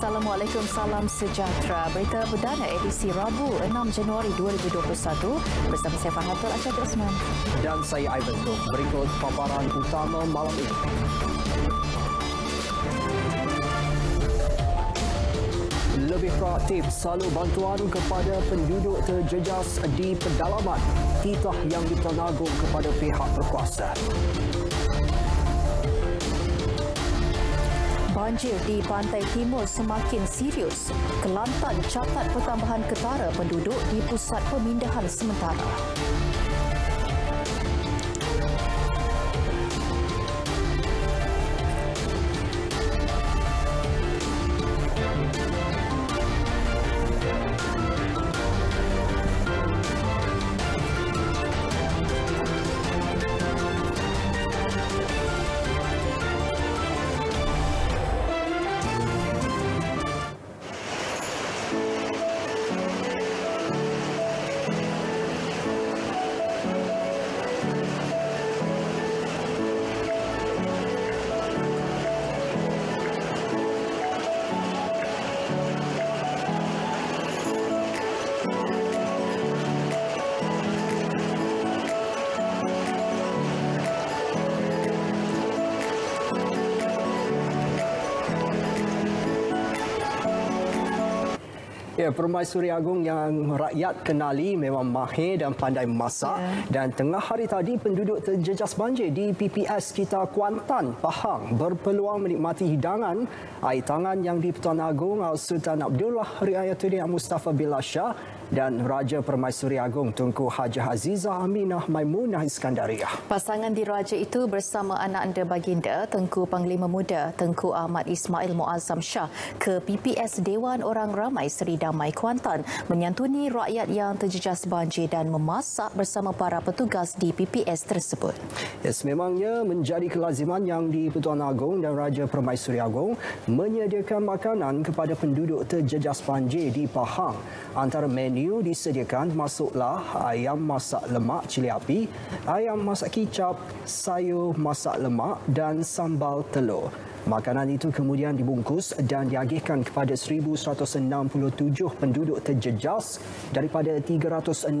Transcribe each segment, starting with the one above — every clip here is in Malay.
Assalamualaikum, salam sejahtera. Berita perdana edisi Rabu 6 Januari 2021 bersama saya Farhatul Asyad Osman. Dan saya Ivan Tuk. Berikut paparan utama malam ini. Lebih proaktif salur bantuan kepada penduduk terjejas di pedalaman. Titah yang ditenagung kepada pihak berkuasa. Banjir di pantai timur semakin serius. Kelantan catat pertambahan ketara penduduk di pusat pemindahan sementara. Ya, Permaisuri Agung yang rakyat kenali memang mahir dan pandai memasak. Dan tengah hari tadi, penduduk terjejas banjir di PPS sekitar Kuantan, Pahang berpeluang menikmati hidangan air tangan yang di-Pertuan Agong Sultan Abdullah Riayatuddin Mustafa Billah Shah dan Raja Permaisuri Agung Tunku Hajah Azizah Aminah Maimunah Iskandariah. Pasangan diraja itu bersama anak anda baginda Tengku Panglima Muda Tengku Ahmad Ismail Muazzam Shah ke PPS Dewan Orang Ramai Seri Damai Kuantan menyantuni rakyat yang terjejas banjir dan memasak bersama para petugas di PPS tersebut. Ya, sememangnya menjadi kelaziman yang di-Pertuan Agong dan Raja Permaisuri Agung menyediakan makanan kepada penduduk terjejas banjir di Pahang. Antara menu disediakan masuklah ayam masak lemak cili api, ayam masak kicap, sayur masak lemak dan sambal telur. Makanan itu kemudian dibungkus dan diagihkan kepada 1,167 penduduk terjejas daripada 316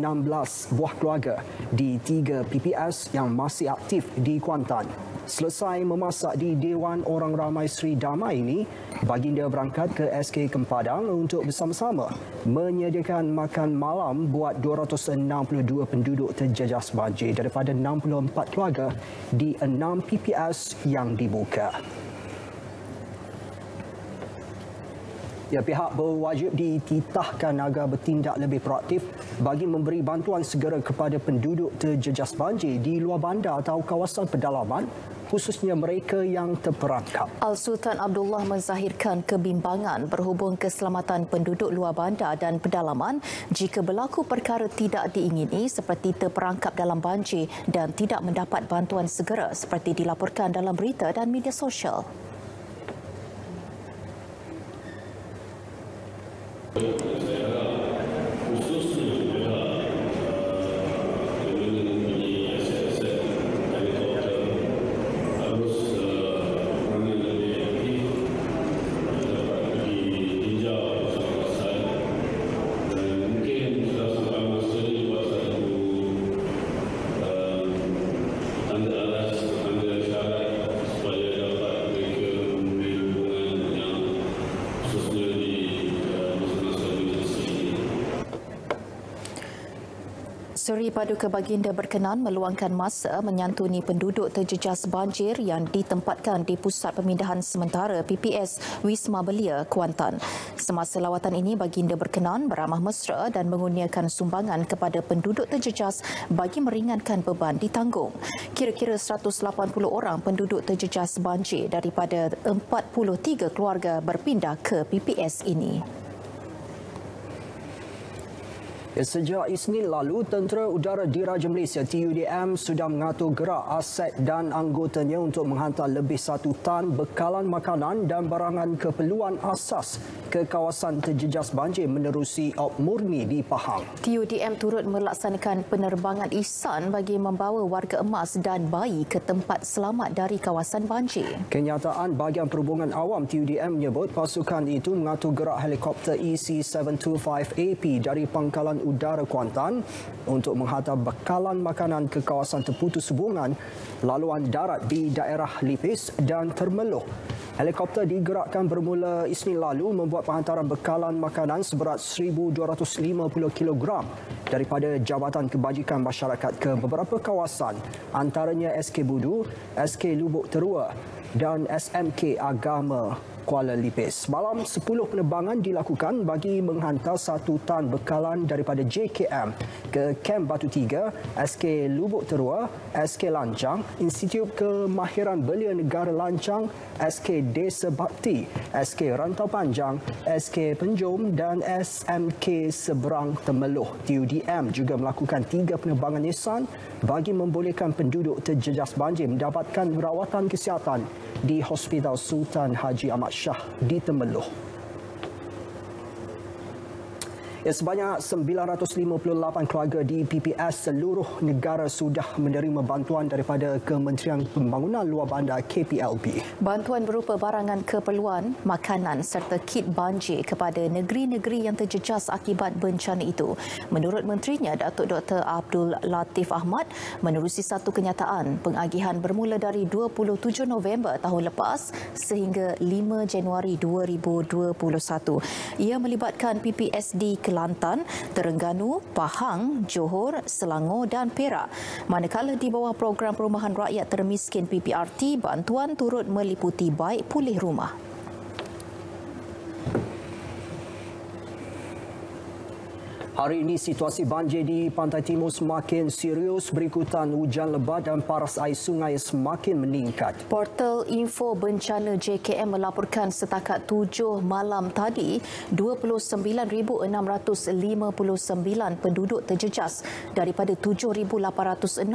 buah keluarga di 3 PPS yang masih aktif di Kuantan. Selesai memasak di Dewan Orang Ramai Seri Damai ini, baginda berangkat ke SK Kempadang untuk bersama-sama menyediakan makan malam buat 262 penduduk terjejas banjir daripada 64 keluarga di 6 PPS yang dibuka. Ya, pihak berwajib dititahkan agar bertindak lebih proaktif bagi memberi bantuan segera kepada penduduk terjejas banjir di luar bandar atau kawasan pedalaman, khususnya mereka yang terperangkap. Sultan Abdullah menzahirkan kebimbangan berhubung keselamatan penduduk luar bandar dan pedalaman jika berlaku perkara tidak diingini seperti terperangkap dalam banjir dan tidak mendapat bantuan segera seperti dilaporkan dalam berita dan media sosial. Seri Paduka Baginda berkenan meluangkan masa menyantuni penduduk terjejas banjir yang ditempatkan di Pusat Pemindahan Sementara PPS Wisma Belia, Kuantan. Semasa lawatan ini, Baginda berkenan beramah mesra dan mengurniakan sumbangan kepada penduduk terjejas bagi meringankan beban ditanggung. Kira-kira 180 orang penduduk terjejas banjir daripada 43 keluarga berpindah ke PPS ini. Sejak Isnin lalu, Tentera Udara Diraja Malaysia TUDM sudah mengatur gerak aset dan anggotanya untuk menghantar lebih 1 tan bekalan makanan dan barangan keperluan asas ke kawasan terjejas banjir menerusi Op Murni di Pahang. TUDM turut melaksanakan penerbangan ihsan bagi membawa warga emas dan bayi ke tempat selamat dari kawasan banjir. Kenyataan bahagian perhubungan awam TUDM menyebut pasukan itu mengatur gerak helikopter EC-725AP dari Pangkalan Udara Kuantan untuk menghantar bekalan makanan ke kawasan terputus hubungan laluan darat di daerah Lipis dan Termeloh. Helikopter digerakkan bermula Isnin lalu membuat penghantaran bekalan makanan seberat 1,250 kg daripada Jabatan Kebajikan Masyarakat ke beberapa kawasan, antaranya SK Budu, SK Lubuk Terua dan SMK Agama Kuala Lipis. Malam 10 penerbangan dilakukan bagi menghantar 1 tan bekalan daripada JKM ke Kem Batu Tiga, SK Lubuk Terua, SK Lancang, Institut Kemahiran Belia Negara Lancang, SK Desa Bakti, SK Rantau Panjang, SK Penjom dan SMK Seberang Temeloh. TUDM juga melakukan 3 penerbangan ihsan bagi membolehkan penduduk terjejas banjir mendapatkan rawatan kesihatan di Hospital Sultan Haji Ahmad Shah di Temeloh. Sebanyak 958 keluarga di PPS seluruh negara sudah menerima bantuan daripada Kementerian Pembangunan Luar Bandar KPLB. Bantuan berupa barangan keperluan, makanan serta kit banjir kepada negeri-negeri yang terjejas akibat bencana itu. Menurut Menterinya, Datuk Dr. Abdul Latif Ahmad, menerusi satu kenyataan, pengagihan bermula dari 27 November tahun lepas sehingga 5 Januari 2021. Ia melibatkan PPS di Kelantan, Terengganu, Pahang, Johor, Selangor dan Perak. Manakala di bawah program perumahan rakyat termiskin PPRT, bantuan turut meliputi baik pulih rumah. Hari ini situasi banjir di Pantai Timur semakin serius berikutan hujan lebat dan paras air sungai semakin meningkat. Portal Info Bencana JKM melaporkan setakat 7 malam tadi 29,659 penduduk terjejas daripada 7,866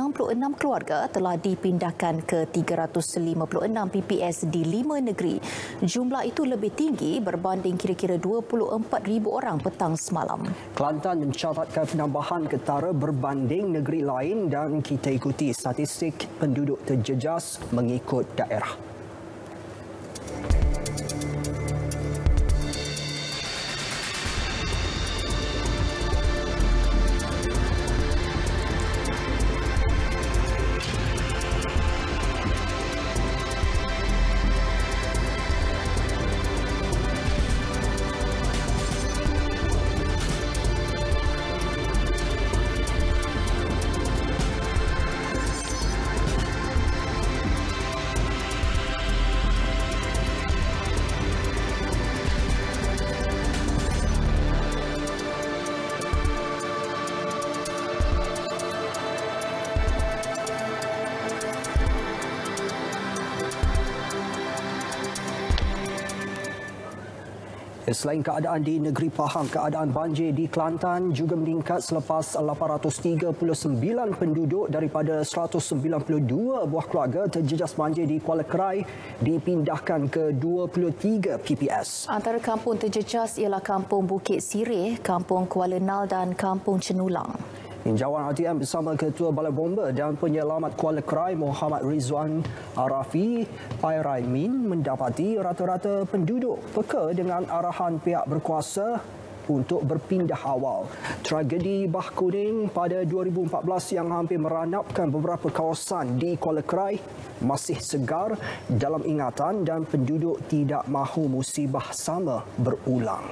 keluarga telah dipindahkan ke 356 PPS di 5 negeri. Jumlah itu lebih tinggi berbanding kira-kira 24,000 orang petang semalam. Kelantan mencatatkan penambahan ketara berbanding negeri lain dan kita ikuti statistik penduduk terjejas mengikut daerah. Selain keadaan di negeri Pahang, keadaan banjir di Kelantan juga meningkat selepas 839 penduduk daripada 192 buah keluarga terjejas banjir di Kuala Krai dipindahkan ke 23 PPS. Antara kampung terjejas ialah Kampung Bukit Sirih, Kampung Kuala Nal dan Kampung Cenulang. Tinjauan RTM bersama Ketua Balai Bomba dan Penyelamat Kuala Krai Muhammad Rizwan Arafi Pairaimin mendapati rata-rata penduduk peka dengan arahan pihak berkuasa untuk berpindah awal. Tragedi Bah Kuning pada 2014 yang hampir meranapkan beberapa kawasan di Kuala Krai masih segar dalam ingatan dan penduduk tidak mahu musibah sama berulang.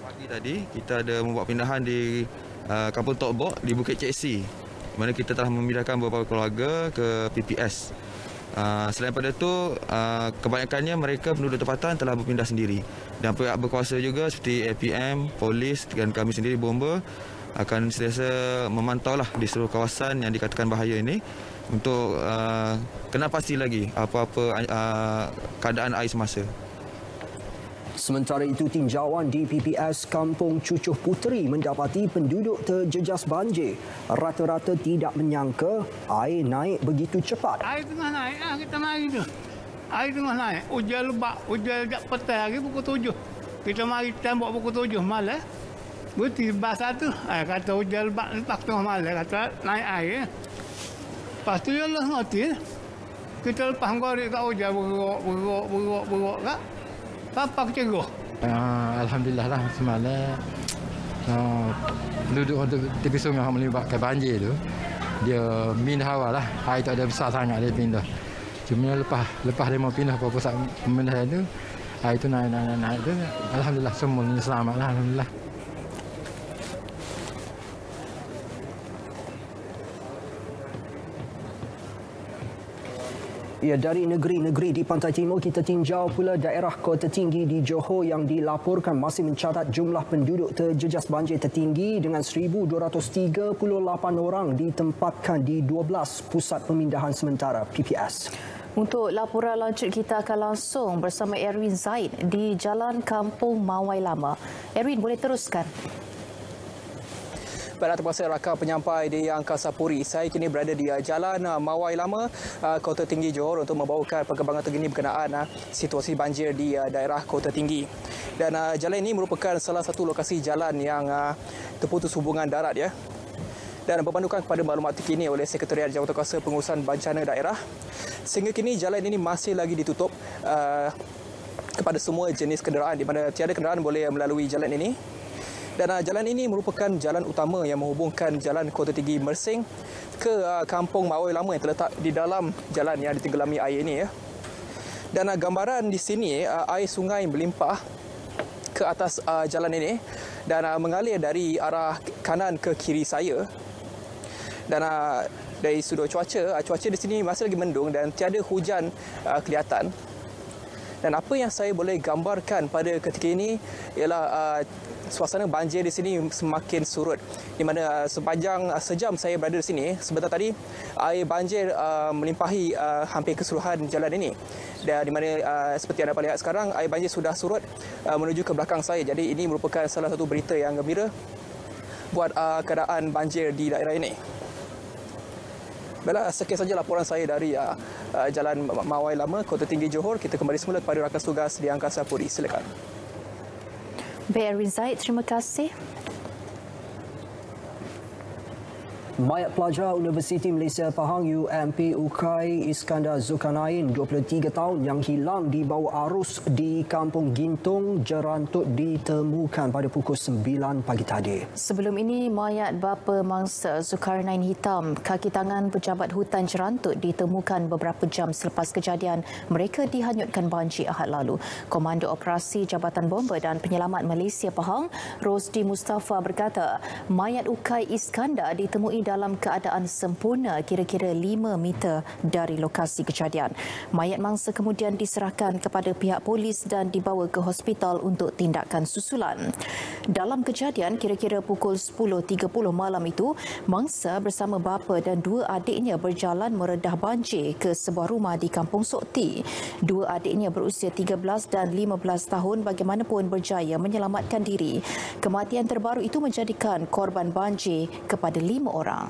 Pagi tadi kita ada membuat pindahan di Kampung Tok Bok di Bukit Cik Si, mana kita telah memindahkan beberapa keluarga ke PPS. Selain pada itu, kebanyakannya mereka penduduk tempatan telah berpindah sendiri. Dan pihak berkuasa juga seperti APM, polis dan kami sendiri bomba akan sentiasa memantaulah di seluruh kawasan yang dikatakan bahaya ini untuk kena pasti lagi apa-apa keadaan air semasa. Sementara itu, tinjauan di PPS Kampung Cucuh Puteri mendapati penduduk terjejas banjir. Rata-rata tidak menyangka air naik begitu cepat. Air tengah naik, kita mari tu. Air tengah naik, hujan lebat, hujan sejak petang hari pukul 7. Kita mari tembok pukul 7 malam. Berarti bahasa tu, kata hujan lebat lepas tengah malam, kata naik air. Lepas tu ya Allah ngerti. Kita lepas gorek kat hujan, berok kat. Papa kecegoh. Alhamdulillah lah semalam penduduk tepi sungai yang melibatkan banjir tu dia pindah awal lah. Air tak ada besar sangat dia pindah. Cuma lepas dia mau pindah ke pusat pemindahan tu, air tu naik tu. Alhamdulillah semuanya selamat lah, alhamdulillah. Ya, dari negeri-negeri di Pantai Timur, kita tinjau pula daerah kota tinggi di Johor yang dilaporkan masih mencatat jumlah penduduk terjejas banjir tertinggi dengan 1,238 orang ditempatkan di 12 pusat pemindahan sementara PPS. Untuk laporan lanjut, kita akan langsung bersama Erwin Zaid di Jalan Kampung Mawai Lama. Erwin, boleh teruskan? Baiklah, terima kasih rakan penyampai di Angkasa Puri. Saya kini berada di Jalan Mawai Lama, Kota Tinggi Johor untuk membawakan perkembangan terkini berkenaan situasi banjir di daerah Kota Tinggi. Dan jalan ini merupakan salah satu lokasi jalan yang terputus hubungan darat ya. Dan berpandukan kepada maklumat terkini oleh Sekretariat Jawatankuasa Pengurusan Bencana Daerah, sehingga kini jalan ini masih lagi ditutup kepada semua jenis kenderaan, di mana tiada kenderaan boleh melalui jalan ini. Dan jalan ini merupakan jalan utama yang menghubungkan Jalan Kota Tinggi Mersing ke Kampung Mawai Lama yang terletak di dalam jalan yang ditenggelami air ini ya. Dan gambaran di sini air sungai melimpah ke atas jalan ini dan mengalir dari arah kanan ke kiri saya. Dan dari sudut cuaca di sini masih lagi mendung dan tiada hujan kelihatan. Dan apa yang saya boleh gambarkan pada ketika ini ialah suasana banjir di sini semakin surut, di mana sepanjang sejam saya berada di sini sebentar tadi air banjir melimpahi hampir keseluruhan jalan ini. Dan di mana seperti anda dapat lihat sekarang air banjir sudah surut menuju ke belakang saya. Jadi ini merupakan salah satu berita yang gembira buat keadaan banjir di daerah ini. Baiklah, sekian saja laporan saya dari Jalan Mawai Lama, Kota Tinggi Johor. Kita kembali semula kepada rakan tugas di Angkasa Puri. Silakan. Baik, Erwin Zaid, terima kasih. Mayat pelajar Universiti Malaysia Pahang UMP Ukai Iskandar Zulkarnain, 23 tahun yang hilang di bawah arus di Kampung Gintung, Jerantut ditemukan pada pukul 9 pagi tadi. Sebelum ini, mayat bapa mangsa Zulkarnain hitam, kaki tangan pejabat hutan Jerantut ditemukan beberapa jam selepas kejadian mereka dihanyutkan banjir Ahad lalu. Komando Operasi Jabatan Bomba dan Penyelamat Malaysia Pahang, Rosdi Mustafa berkata, mayat Ukai Iskandar ditemui dalam keadaan sempurna kira-kira 5 meter dari lokasi kejadian. Mayat mangsa kemudian diserahkan kepada pihak polis dan dibawa ke hospital untuk tindakan susulan. Dalam kejadian kira-kira pukul 10.30 malam itu, mangsa bersama bapa dan 2 adiknya berjalan meredah banjir ke sebuah rumah di Kampung Sokti. 2 adiknya berusia 13 dan 15 tahun bagaimanapun berjaya menyelamatkan diri. Kematian terbaru itu menjadikan korban banjir kepada 5 orang.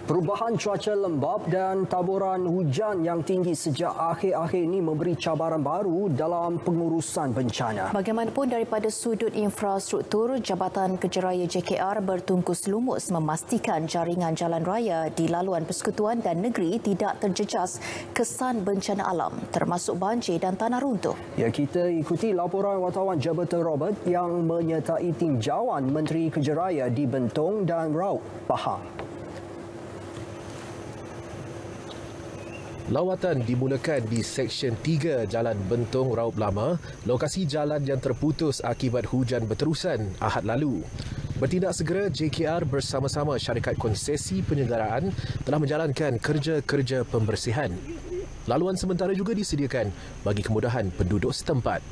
Perubahan cuaca lembap dan taburan hujan yang tinggi sejak akhir-akhir ini memberi cabaran baru dalam pengurusan bencana. Bagaimanapun daripada sudut infrastruktur, Jabatan Kejeraya JKR bertungkus lumus memastikan jaringan jalan raya di laluan persekutuan dan negeri tidak terjejas kesan bencana alam termasuk banjir dan tanah runtuh. Ya, kita ikuti laporan wartawan Jabatan Robert yang menyertai tinjauan Menteri Kejeraya di Bentong dan Raub, Pahang. Lawatan dimulakan di Seksyen 3 Jalan Bentong Raub Lama, lokasi jalan yang terputus akibat hujan berterusan Ahad lalu. Bertindak segera, JKR bersama-sama syarikat konsesi penyelenggaraan telah menjalankan kerja-kerja pembersihan. Laluan sementara juga disediakan bagi kemudahan penduduk setempat.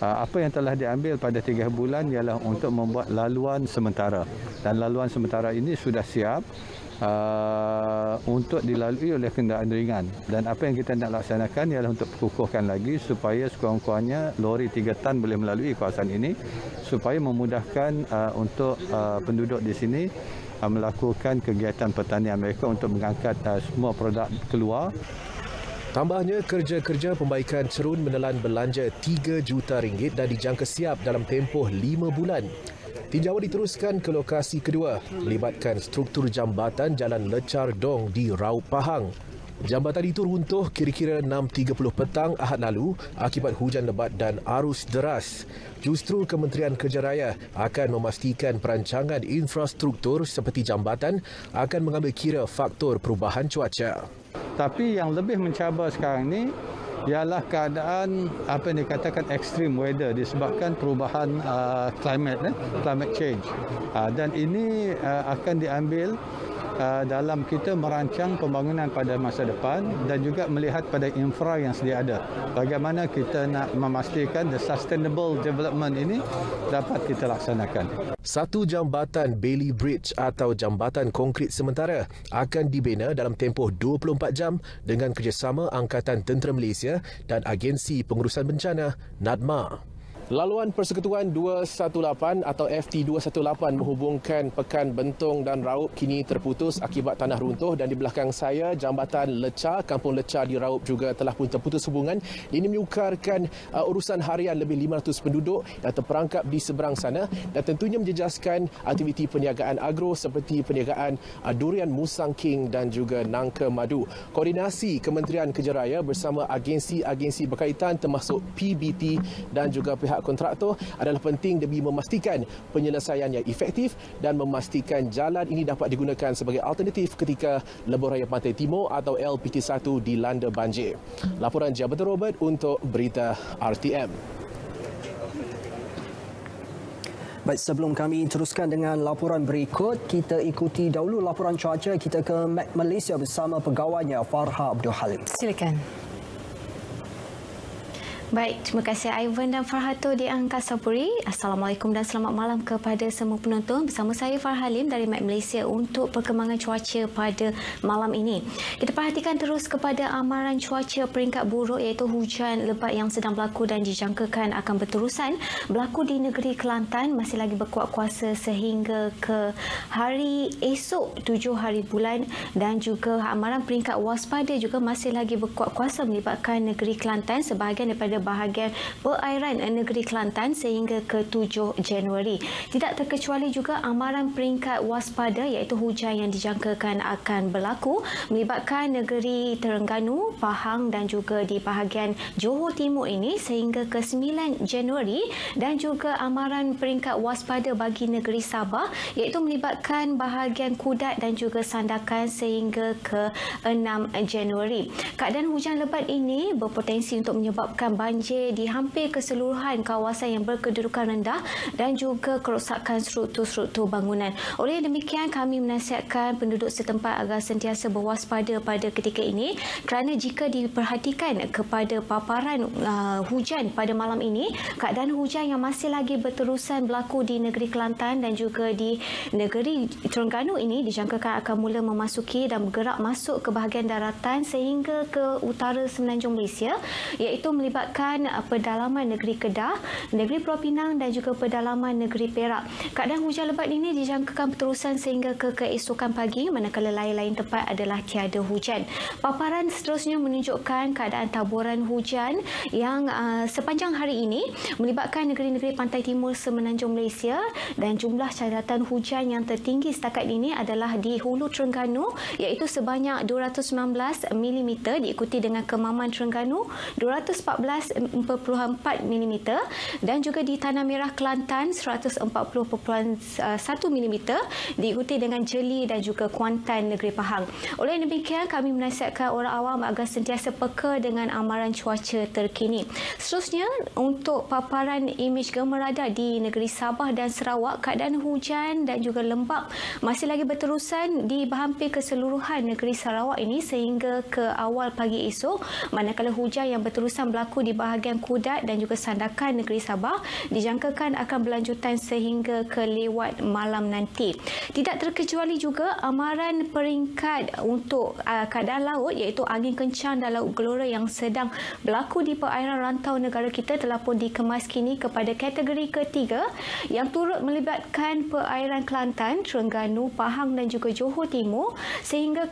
Apa yang telah diambil pada 3 bulan ialah untuk membuat laluan sementara. Dan laluan sementara ini sudah siap untuk dilalui oleh kenderaan ringan. Dan apa yang kita nak laksanakan ialah untuk kukuhkan lagi supaya sekurang-kurangnya lori 3 tan boleh melalui kawasan ini supaya memudahkan untuk penduduk di sini melakukan kegiatan pertanian mereka untuk mengangkat semua produk keluar. Tambahnya, kerja-kerja pembaikan cerun menelan belanja RM3 juta dan dijangka siap dalam tempoh 5 bulan. Tinjauan diteruskan ke lokasi kedua, melibatkan struktur jambatan Jalan Lecar Dong di Raup Pahang. Jambatan itu runtuh kira-kira 6.30 petang Ahad lalu akibat hujan lebat dan arus deras. Justru Kementerian Kerja Raya akan memastikan perancangan infrastruktur seperti jambatan akan mengambil kira faktor perubahan cuaca. Tapi yang lebih mencabar sekarang ni ialah keadaan apa yang dikatakan extreme weather disebabkan perubahan climate change. Dan ini akan diambil dalam kita merancang pembangunan pada masa depan dan juga melihat pada infra yang sedia ada. Bagaimana kita nak memastikan the sustainable development ini dapat kita laksanakan. Satu jambatan Bailey Bridge atau jambatan konkrit sementara akan dibina dalam tempoh 24 jam dengan kerjasama Angkatan Tentera Malaysia dan Agensi Pengurusan Bencana NADMA. Laluan Persekutuan 218 atau FT218 menghubungkan Pekan Bentong dan Raup kini terputus akibat tanah runtuh, dan di belakang saya jambatan Lecar, Kampung Lecar di Raup juga telah pun terputus hubungan. Ini menyukarkan urusan harian lebih 500 penduduk yang terperangkap di seberang sana dan tentunya menjejaskan aktiviti perniagaan agro seperti perniagaan durian musang king dan juga nangka madu. Koordinasi Kementerian Kerja Raya bersama agensi-agensi berkaitan termasuk PBT dan juga pihak kontraktor adalah penting demi memastikan penyelesaian yang efektif dan memastikan jalan ini dapat digunakan sebagai alternatif ketika Lebuh Raya Pantai Timur atau LPT1 dilanda banjir. Laporan Jabatan Robert untuk Berita RTM. Baik, sebelum kami teruskan dengan laporan berikut, kita ikuti dahulu laporan cuaca. Kita ke Malaysia bersama pegawainya Farha Abdul Halim. Silakan. Baik, terima kasih Ivan dan Farhato di Angkasa Puri. Assalamualaikum dan selamat malam kepada semua penonton. Bersama saya Farha Halim dari Met Malaysia untuk perkembangan cuaca pada malam ini. Kita perhatikan terus kepada amaran cuaca peringkat buruk iaitu hujan lebat yang sedang berlaku dan dijangkakan akan berterusan berlaku di negeri Kelantan, masih lagi berkuat kuasa sehingga ke hari esok 7 hari bulan, dan juga amaran peringkat waspada juga masih lagi berkuat kuasa melibatkan negeri Kelantan sebahagian daripada bahagian perairan negeri Kelantan sehingga ke 7 Januari. Tidak terkecuali juga amaran peringkat waspada iaitu hujan yang dijangkakan akan berlaku melibatkan negeri Terengganu, Pahang dan juga di bahagian Johor Timur ini sehingga ke 9 Januari, dan juga amaran peringkat waspada bagi negeri Sabah iaitu melibatkan bahagian Kudat dan juga Sandakan sehingga ke 6 Januari. Keadaan hujan lebat ini berpotensi untuk menyebabkan banjir di hampir keseluruhan kawasan yang berkedudukan rendah dan juga kerosakan struktur-struktur bangunan. Oleh demikian, kami menasihatkan penduduk setempat agar sentiasa berwaspada pada ketika ini kerana jika diperhatikan kepada paparan hujan pada malam ini, keadaan hujan yang masih lagi berterusan berlaku di negeri Kelantan dan juga di negeri Terengganu ini dijangkakan akan mula memasuki dan bergerak masuk ke bahagian daratan sehingga ke utara semenanjung Malaysia, iaitu melibatkan pedalaman negeri Kedah, negeri Pulau Pinang dan juga pedalaman negeri Perak. Keadaan hujan lebat ini dijangkakan berterusan sehingga ke keesokan pagi, manakala lain-lain tempat adalah tiada hujan. Paparan seterusnya menunjukkan keadaan taburan hujan yang sepanjang hari ini melibatkan negeri-negeri pantai timur semenanjung Malaysia, dan jumlah catatan hujan yang tertinggi setakat ini adalah di Hulu Terengganu iaitu sebanyak 219 mm, diikuti dengan Kemaman Terengganu 214.4 mm, dan juga di Tanah Merah Kelantan 140.1 mm, diikuti dengan Jeli dan juga Kuantan negeri Pahang. Oleh demikian, kami menasihatkan orang awam agar sentiasa peka dengan amaran cuaca terkini. Seterusnya, untuk paparan imej gemerada di negeri Sabah dan Sarawak, keadaan hujan dan juga lembap masih lagi berterusan di hampir keseluruhan negeri Sarawak ini sehingga ke awal pagi esok, manakala hujan yang berterusan berlaku di di bahagian Kudat dan juga Sandakan negeri Sabah dijangkakan akan berlanjutan sehingga ke lewat malam nanti. Tidak terkecuali juga amaran peringkat untuk keadaan laut iaitu angin kencang dan laut gelora yang sedang berlaku di perairan rantau negara kita telah pun dikemas kini kepada kategori ketiga yang turut melibatkan perairan Kelantan, Terengganu, Pahang dan juga Johor Timur sehingga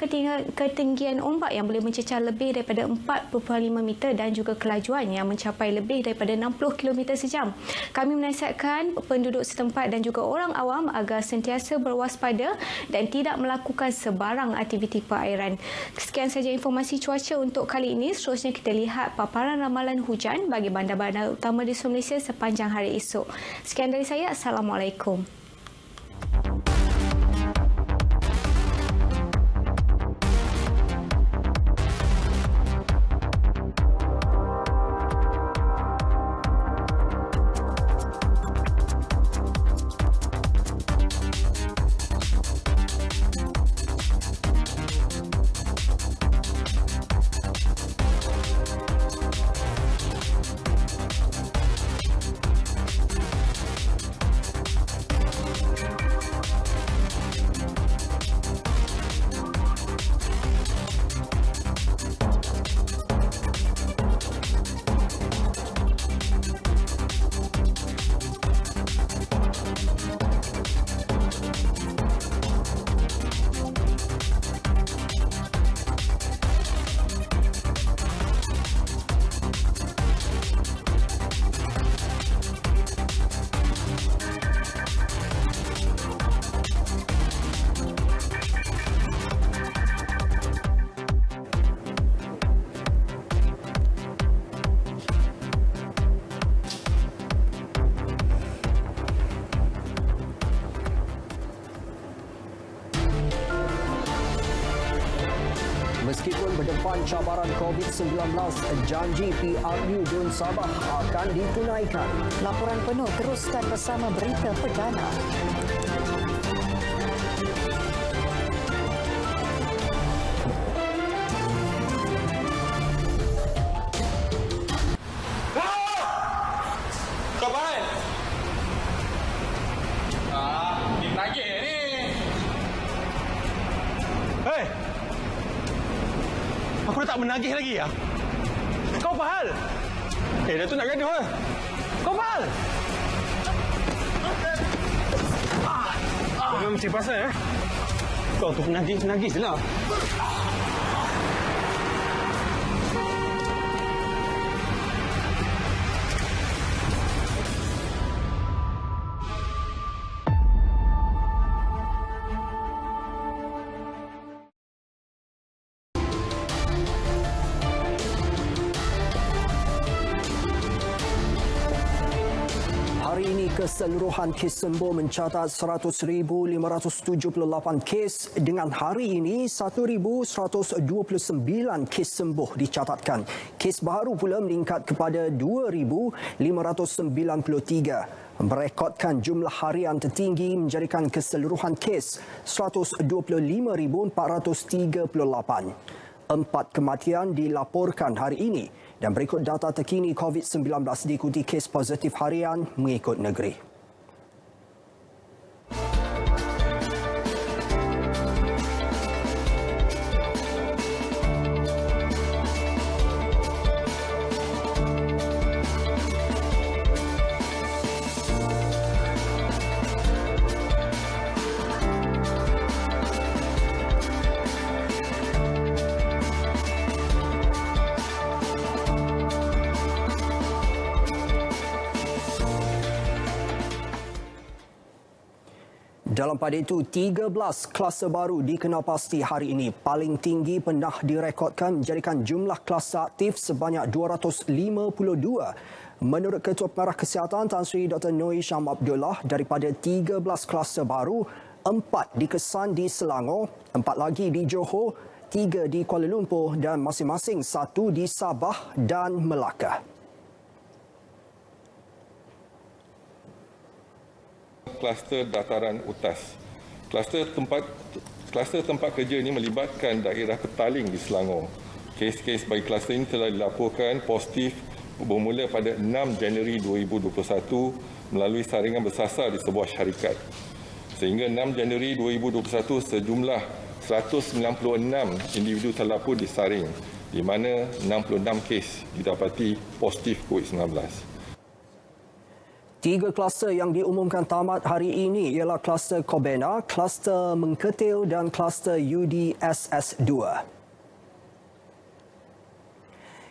ketinggian ombak yang boleh mencecah lebih daripada 4.5 meter dan juga kelajuan yang mencapai lebih daripada 60 km sejam. Kami menasihatkan penduduk setempat dan juga orang awam agar sentiasa berwaspada dan tidak melakukan sebarang aktiviti perairan. Sekian saja informasi cuaca untuk kali ini. Seterusnya kita lihat paparan ramalan hujan bagi bandar-bandar utama di seluruh Malaysia sepanjang hari esok. Sekian dari saya. Assalamualaikum. Meskipun berdepan cabaran COVID-19, janji PRU Dun Sabah akan ditunaikan. Laporan penuh teruskan bersama berita perdana. Kapan? Dia menagih ni. Hei! Aku dah tak menagih lagi ya. Kau apa hal? Datuk nak gaduh ah. Kau apa hal? Kau memang mesti pasal Kau tu penagih jelah. Keseluruhan kes sembuh mencatat 100,578 kes dengan hari ini 1,129 kes sembuh dicatatkan. Kes baru pula meningkat kepada 2,593. Merekodkan jumlah harian tertinggi menjadikan keseluruhan kes 125,438. 4 kematian dilaporkan hari ini dan berikut data terkini COVID-19 diikuti kes positif harian mengikut negeri. Dalam pada itu, 13 kluster baru dikenal pasti hari ini. Paling tinggi pernah direkodkan menjadikan jumlah kluster aktif sebanyak 252. Menurut Ketua Pengarah Kesihatan Tan Sri Dr. Noor Syam Abdullah, daripada 13 kluster baru, 4 dikesan di Selangor, 4 lagi di Johor, 3 di Kuala Lumpur dan masing-masing 1 di Sabah dan Melaka. Kluster dataran utas. Kluster tempat kerja ini melibatkan daerah Petaling di Selangor. Kes-kes bagi kluster ini telah dilaporkan positif bermula pada 6 Januari 2021 melalui saringan bersasar di sebuah syarikat. Sehingga 6 Januari 2021 sejumlah 196 individu terlapor disaring, di mana 66 kes didapati positif COVID-19. 3 kluster yang diumumkan tamat hari ini ialah kluster Kobena, kluster Mengketil dan kluster UDSS2.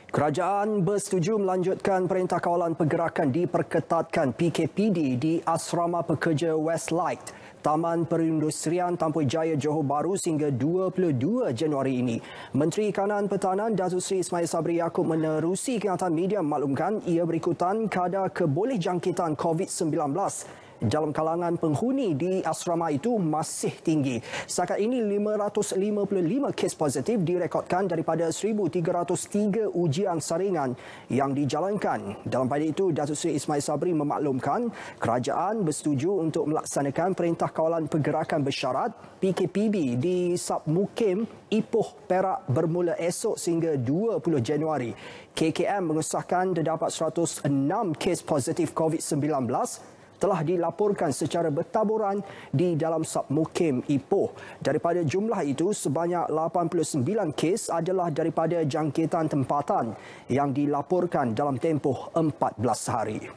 Kerajaan bersetuju melanjutkan Perintah Kawalan Pergerakan diperketatkan PKPD di Asrama Pekerja Westlight, Taman Perindustrian Tampoi Jaya Johor Bahru sehingga 22 Januari ini. Menteri Kanan Pertahanan Datuk Seri Ismail Sabri Yaakob menerusi kenyataan media memaklumkan ia berikutan kadar kebolehjangkitan COVID-19 dalam kalangan penghuni di asrama itu masih tinggi. Setakat ini 555 kes positif direkodkan daripada 1,303 ujian saringan yang dijalankan. Dalam pada itu, Datuk Seri Ismail Sabri memaklumkan kerajaan bersetuju untuk melaksanakan Perintah Kawalan Pergerakan Bersyarat PKPB di Submukim Ipoh Perak bermula esok sehingga 20 Januari. KKM mengesahkan terdapat 106 kes positif COVID-19 telah dilaporkan secara bertaburan di dalam Submukim Ipoh. Daripada jumlah itu, sebanyak 89 kes adalah daripada jangkitan tempatan yang dilaporkan dalam tempoh 14 hari.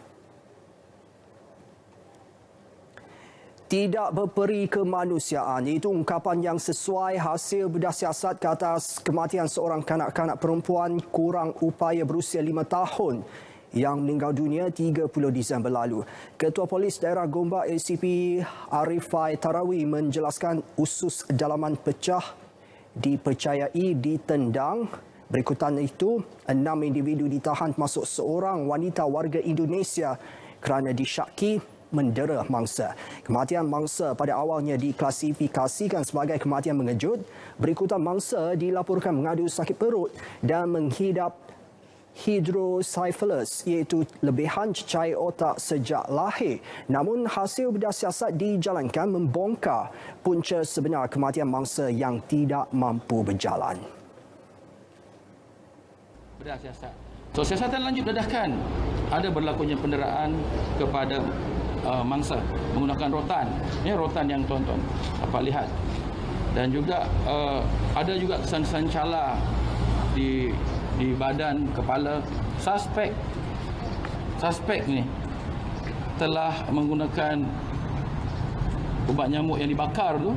Tidak berperi kemanusiaan, itu ungkapan yang sesuai hasil bedah siasat ke atas kematian seorang kanak-kanak perempuan kurang upaya berusia 5 tahun yang meninggal dunia 30 Disember lalu. Ketua Polis Daerah Gombak ACP Arifai Tarawi menjelaskan usus dalaman pecah dipercayai ditendang. Berikutan itu, 6 individu ditahan termasuk seorang wanita warga Indonesia kerana disyaki mendera mangsa. Kematian mangsa pada awalnya diklasifikasikan sebagai kematian mengejut. Berikutan mangsa dilaporkan mengadu sakit perut dan menghidap hidrocephalus iaitu lebihan cecair otak sejak lahir. Namun hasil bedah siasat dijalankan membongkar punca sebenar kematian mangsa yang tidak mampu berjalan. Bedah siasat. So siasatan lanjut dedahkan ada berlakunya penderaan kepada mangsa menggunakan rotan. Ini rotan yang tuan-tuan dapat lihat. Dan juga ada juga kesan-kesan cala di badan, kepala. Suspek ni telah menggunakan ubat nyamuk yang dibakar tu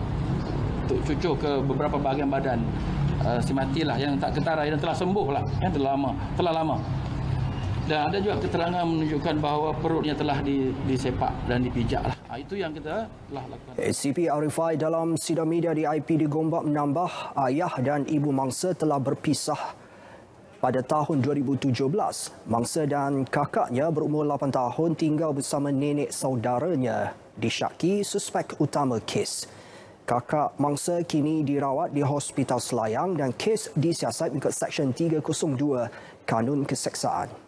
untuk cucuk ke beberapa bahagian badan si matilah yang tak ketarai dan telah sembuh lah, yang telah lama. Dan ada juga keterangan menunjukkan bahawa perutnya telah disepak dan dipijak lah. Itu yang kita telah lakukan. ACP Arifai dalam sidang media di IP di Gombak menambah ayah dan ibu mangsa telah berpisah pada tahun 2017. Mangsa dan kakaknya berumur 8 tahun tinggal bersama nenek saudaranya disyaki suspek utama kes. Kakak mangsa kini dirawat di Hospital Selayang dan kes disiasat mengikut Seksyen 302 Kanun Keseksaan.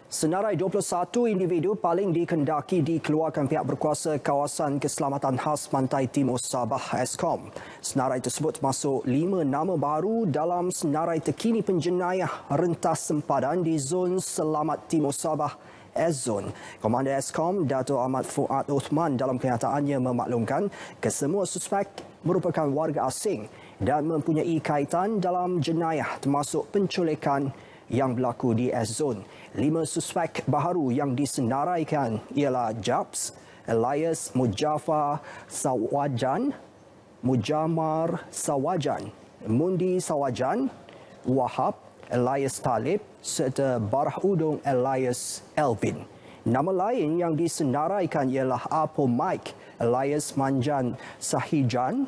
Senarai 21 individu paling dikendaki dikeluarkan pihak berkuasa Kawasan Keselamatan Khas Pantai Timur Sabah Eskom. Senarai tersebut termasuk 5 nama baru dalam senarai terkini penjenayah rentas sempadan di Zon Selamat Timur Sabah S-Zone. Komander Eskom Dato' Ahmad Fuad Uthman dalam kenyataannya memaklumkan kesemua suspek merupakan warga asing dan mempunyai kaitan dalam jenayah termasuk penculikan yang berlaku di S-Zone. 5 suspek baharu yang disenaraikan ialah Jabs, Elias Mujafar Sawajan, Mujamar Sawajan, Mundi Sawajan, Wahab, Elias Talib serta Barah Udung Elias Elvin. Nama lain yang disenaraikan ialah Apo Mike, Elias Manjan Sahijan,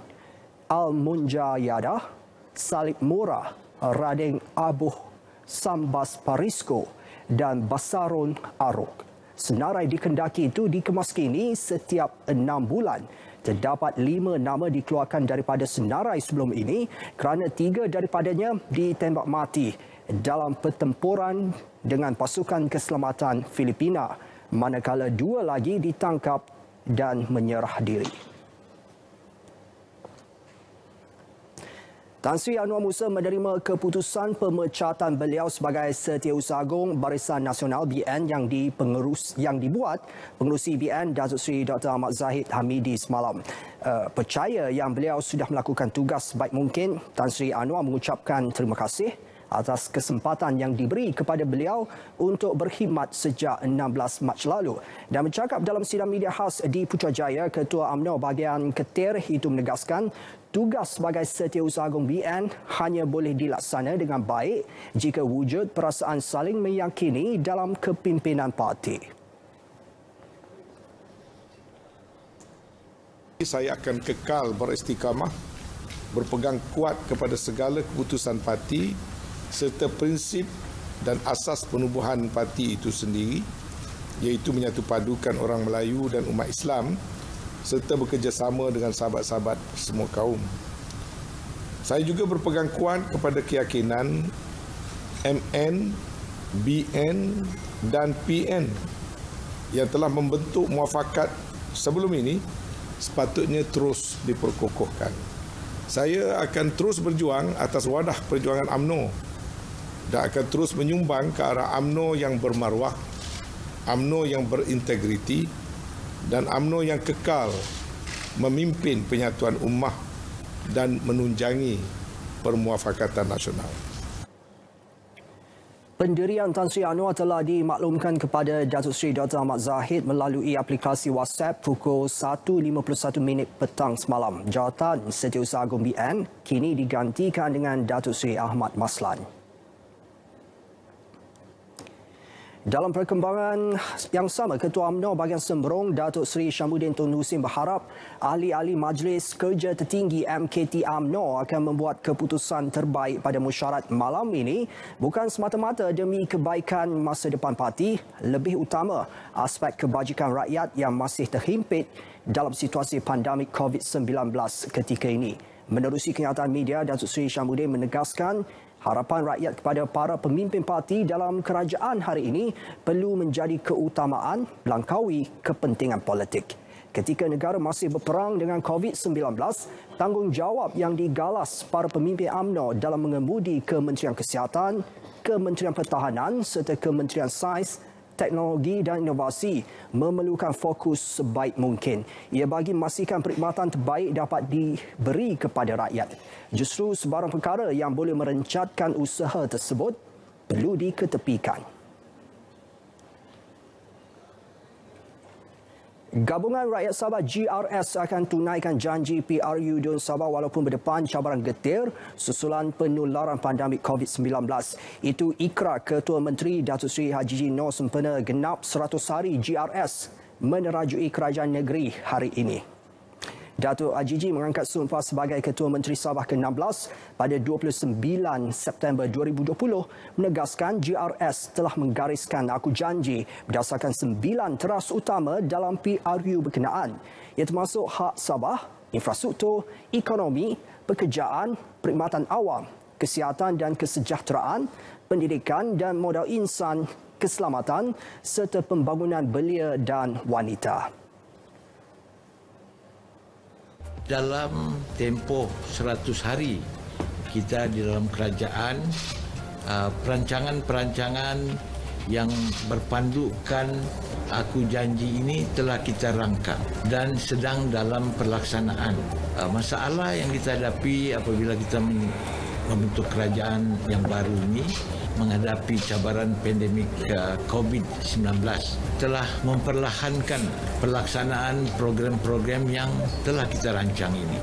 Al-Munjayadah, Salib Murah, Radeng Abuh Sambas Parisko dan Basarun Arok. Senarai dikendaki itu dikemas kini setiap 6 bulan. Terdapat 5 nama dikeluarkan daripada senarai sebelum ini kerana 3 daripadanya ditembak mati dalam pertempuran dengan pasukan keselamatan Filipina, manakala 2 lagi ditangkap dan menyerah diri. Tan Sri Anwar Musa menerima keputusan pemecatan beliau sebagai Setiausaha Agung Barisan Nasional BN yang dibuat Pengerusi BN Datuk Seri Dr. Ahmad Zahid Hamidi semalam. Percaya yang beliau sudah melakukan tugas sebaik mungkin, Tan Sri Anwar mengucapkan terima kasih atas kesempatan yang diberi kepada beliau untuk berkhidmat sejak 16 Mac lalu. Dan bercakap dalam sidang media khas di Putrajaya, Ketua UMNO bahagian Ketir itu menegaskan tugas sebagai Setiausaha Agung BN hanya boleh dilaksana dengan baik jika wujud perasaan saling meyakini dalam kepimpinan parti. Saya akan kekal beristiqamah, berpegang kuat kepada segala keputusan parti serta prinsip dan asas penubuhan parti itu sendiri, iaitu menyatupadukan orang Melayu dan umat Islam serta bekerjasama dengan sahabat-sahabat semua kaum. Saya juga berpegang kuat kepada keyakinan MN, BN dan PN yang telah membentuk muafakat sebelum ini sepatutnya terus diperkokohkan. Saya akan terus berjuang atas wadah perjuangan UMNO dan akan terus menyumbang ke arah UMNO yang bermaruah, UMNO yang berintegriti dan UMNO yang kekal memimpin penyatuan ummah dan menunjangi permuafakatan nasional. Pendirian Tan Sri Anwar telah dimaklumkan kepada Datuk Seri Dr. Ahmad Zahid melalui aplikasi WhatsApp pukul 1.51 petang semalam. Jawatan Setiausaha Agung BN kini digantikan dengan Datuk Seri Ahmad Maslan. Dalam perkembangan yang sama, Ketua UMNO bahagian Semberong, Datuk Seri Syamsuddin Tun Husin berharap ahli-ahli Majlis Kerja Tertinggi MKT UMNO akan membuat keputusan terbaik pada mesyuarat malam ini bukan semata-mata demi kebaikan masa depan parti, lebih utama aspek kebajikan rakyat yang masih terhimpit dalam situasi pandemik COVID-19 ketika ini. Menerusi kenyataan media, Datuk Seri Syamsuddin menegaskan harapan rakyat kepada para pemimpin parti dalam kerajaan hari ini perlu menjadi keutamaan melampaui kepentingan politik. Ketika negara masih berperang dengan COVID-19, tanggungjawab yang digalas para pemimpin UMNO dalam mengemudi Kementerian Kesihatan, Kementerian Pertahanan serta Kementerian Sains, Teknologi dan Inovasi memerlukan fokus sebaik mungkin. Ia bagi memastikan perkhidmatan terbaik dapat diberi kepada rakyat. Justru sebarang perkara yang boleh merencatkan usaha tersebut perlu diketepikan. Gabungan Rakyat Sabah GRS akan tunaikan janji PRU Dun Sabah walaupun berdepan cabaran getir susulan penularan pandemik COVID-19. Itu ikrar Ketua Menteri Datuk Seri Haji Noor sempena genap 100 hari GRS menerajui kerajaan negeri hari ini. Datuk Haji mengangkat sumpah sebagai Ketua Menteri Sabah ke-16 pada 29 September 2020 menegaskan GRS telah menggariskan aku janji berdasarkan 9 teras utama dalam PRU berkenaan, ia termasuk hak Sabah, infrastruktur, ekonomi, pekerjaan, perkhidmatan awam, kesihatan dan kesejahteraan, pendidikan dan modal insan, keselamatan serta pembangunan belia dan wanita. Dalam tempoh 100 hari kita di dalam kerajaan, perancangan-perancangan yang berpandukan aku janji ini telah kita rangka dan sedang dalam pelaksanaan. Masalah yang kita hadapi apabila kita membentuk kerajaan yang baru ini menghadapi cabaran pandemik COVID-19 telah memperlahankan pelaksanaan program-program yang telah kita rancang ini.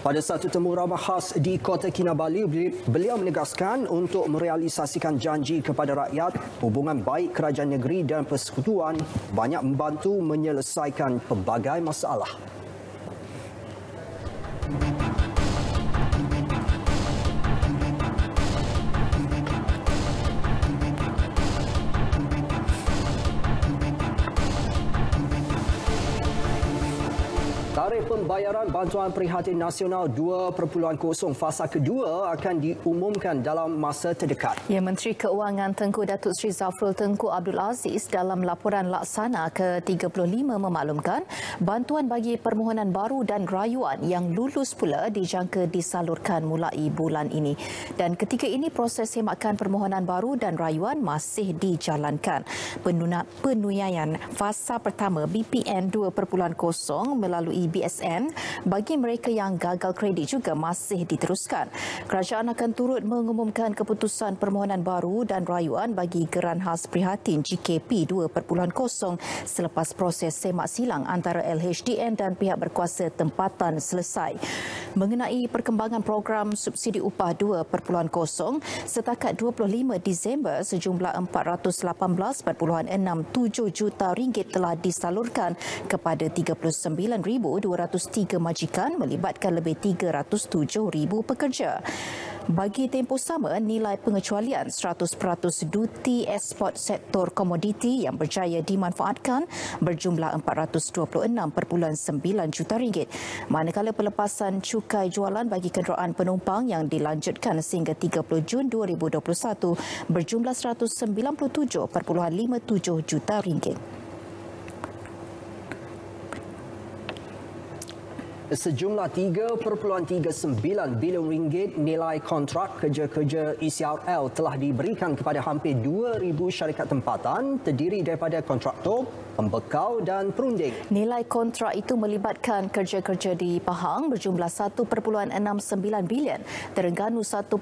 Pada satu temu ramah khas di Kota Kinabalu, beliau menegaskan untuk merealisasikan janji kepada rakyat, hubungan baik kerajaan negeri dan persekutuan banyak membantu menyelesaikan pelbagai masalah. Tarikh Tarikh pembayaran bantuan prihatin nasional 2.0 fasa kedua akan diumumkan dalam masa terdekat. Ya, Menteri Keuangan Tengku Datuk Seri Zafrul Tengku Abdul Aziz dalam laporan laksana ke-35 memaklumkan bantuan bagi permohonan baru dan rayuan yang lulus pula dijangka disalurkan mulai bulan ini. Dan ketika ini proses semakan permohonan baru dan rayuan masih dijalankan. Penunaian fasa pertama BPN 2.0 melalui BSN bagi mereka yang gagal kredit juga masih diteruskan. Kerajaan akan turut mengumumkan keputusan permohonan baru dan rayuan bagi Geran Khas Prihatin GKP 2.0 selepas proses semak silang antara LHDN dan pihak berkuasa tempatan selesai. Mengenai perkembangan program subsidi upah 2.0, setakat 25 Disember sejumlah 418.67 juta ringgit telah disalurkan kepada 39,203 majikan melibatkan lebih 307,000 pekerja. Bagi tempoh sama, nilai pengecualian 100% duti ekspor sektor komoditi yang berjaya dimanfaatkan berjumlah 426.9 juta ringgit. Manakala pelepasan cukai jualan bagi kenderaan penumpang yang dilanjutkan sehingga 30 Jun 2021 berjumlah 197.57 juta ringgit. Sejumlah 3.39 bilion ringgit nilai kontrak kerja-kerja ECRL telah diberikan kepada hampir 2,000 syarikat tempatan terdiri daripada kontraktor, pembekal dan perunding. Nilai kontrak itu melibatkan kerja-kerja di Pahang berjumlah 1.69 bilion, Terengganu 1.4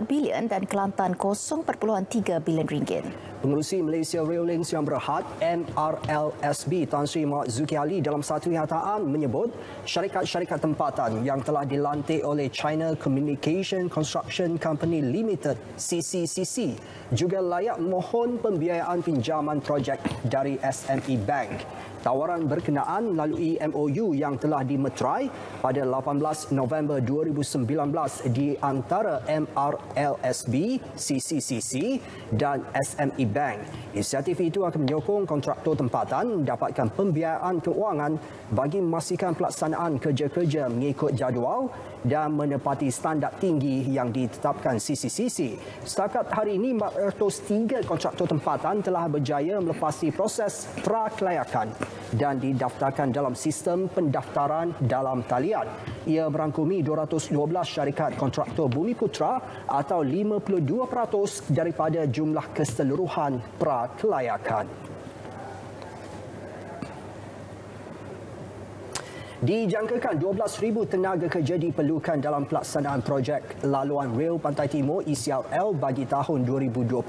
bilion dan Kelantan 0.3 bilion ringgit. Pengerusi Malaysia Rail Links yang berhad MRLSB Tan Sri Muhammad Zuki Ali dalam satu kenyataan menyebut syarikat-syarikat tempatan yang telah dilantik oleh China Communication Construction Company Limited CCCC juga layak mohon pembiayaan pinjaman projek dari SME Bank. Tawaran berkenaan melalui MOU yang telah dimeterai pada 18 November 2019 di antara MRLSB, CCCC dan SME Bank. Inisiatif itu akan menyokong kontraktor tempatan mendapatkan pembiayaan keuangan bagi memastikan pelaksanaan kerja-kerja mengikut jadual dan menepati standard tinggi yang ditetapkan CCCC. Setakat hari ini, 403 kontraktor tempatan telah berjaya melepasi proses prakelayakan dan didaftarkan dalam sistem pendaftaran dalam talian. Ia merangkumi 212 syarikat kontraktor Bumi Putra atau 52% daripada jumlah keseluruhan prakelayakan. Dijangkakan 12,000 tenaga kerja diperlukan dalam pelaksanaan projek laluan Rel Pantai Timur ECRL bagi tahun 2021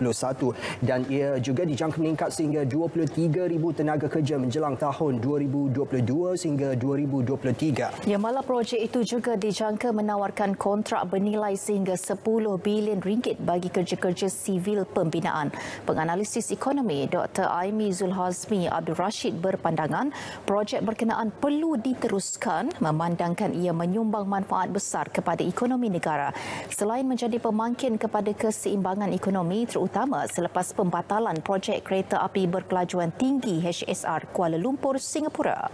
dan ia juga dijangka meningkat sehingga 23,000 tenaga kerja menjelang tahun 2022 sehingga 2023. Ya, malah projek itu juga dijangka menawarkan kontrak bernilai sehingga 10 bilion ringgit bagi kerja-kerja sivil pembinaan. Penganalisis ekonomi Dr. Aimi Zulhazmi Abdul Rashid berpandangan projek berkenaan perlu diteruskan memandangkan ia menyumbang manfaat besar kepada ekonomi negara selain menjadi pemangkin kepada keseimbangan ekonomi terutama selepas pembatalan projek kereta api berkelajuan tinggi HSR Kuala Lumpur, Singapura.